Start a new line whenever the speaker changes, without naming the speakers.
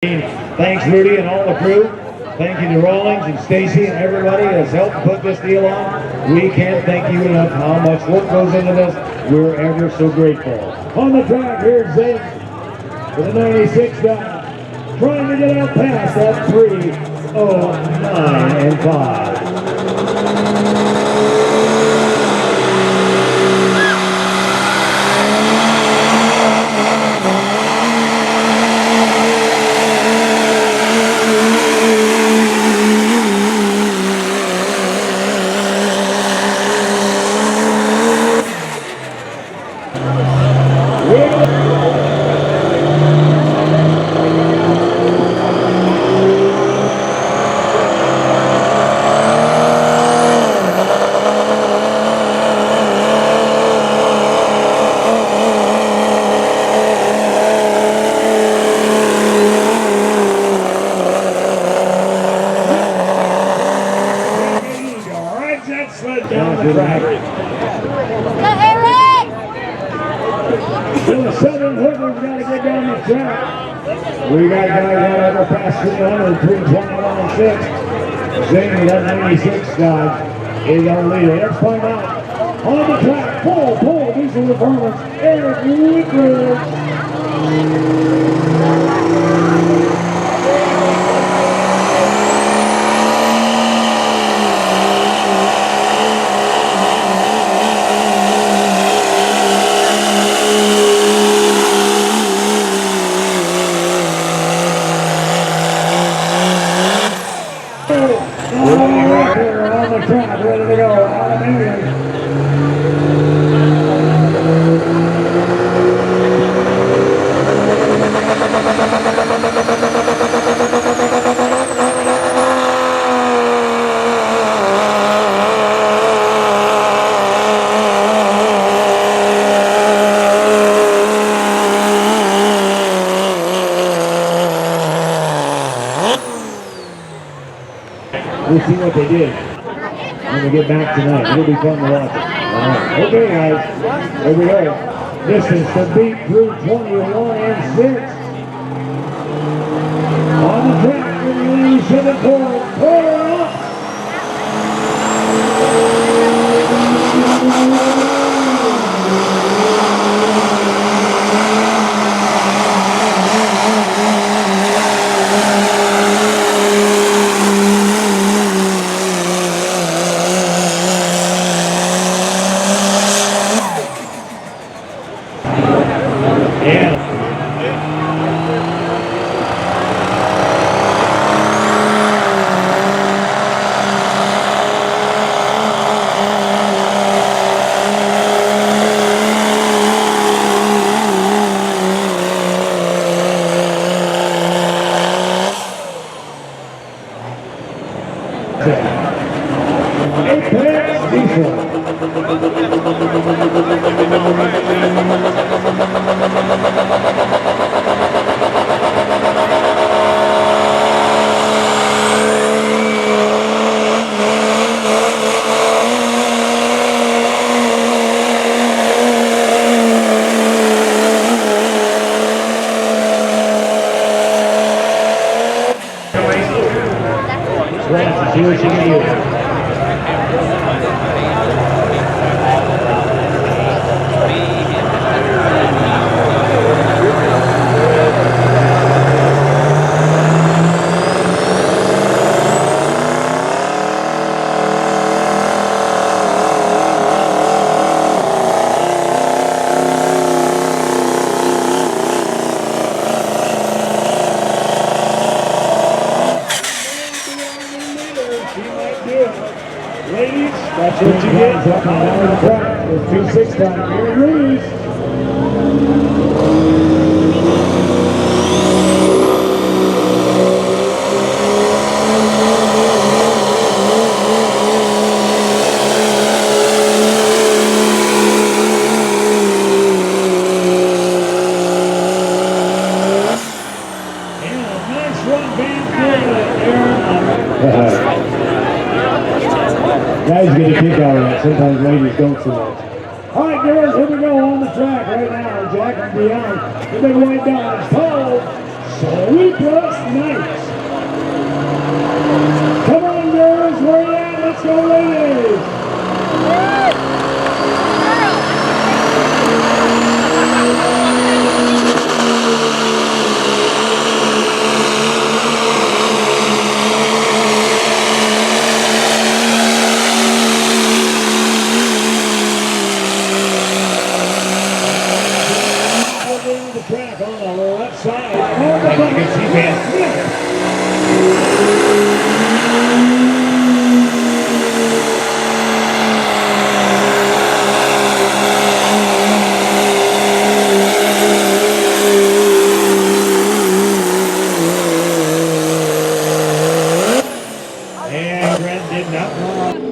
Thanks, Rudy, and all the crew. Thank you to Rawlings and Stacy and everybody that's helped put this deal on. We can't thank you enough how much work goes into this. We're ever so grateful. On the track, here's Zane for the 96 guy, trying to get out past that 3:09 and 5. Down the track. In the southern hood, we've got to get down the track. We got guys right over past 300, between 21 and 6. Zane, that 96 guy, is our leader. Let's find out. On the track, full diesel performance, Eric Woodbridge. On the track, ready to go. Out of here. We'll see what they did when we get back tonight. It'll be fun to watch it. All right. Okay, guys. Here we go. Distance to beat through 21 and 6. On the track, in the 87 pole. Pull up. See what you can do. Ladies, that's what you get. Up and down the track. There's 2-6 time. Here, Rudy's. And a nice run back there. Guys get a kick out of that. Sometimes ladies don't so much. All right, girls, here we go on the track right now. Jack and Dion, the big white dogs, Paul
Sleepless Nights. Come on, girls, where you at? Let's go, ladies.
The track on the left side. Like you can see Van Smith. And Grant did not.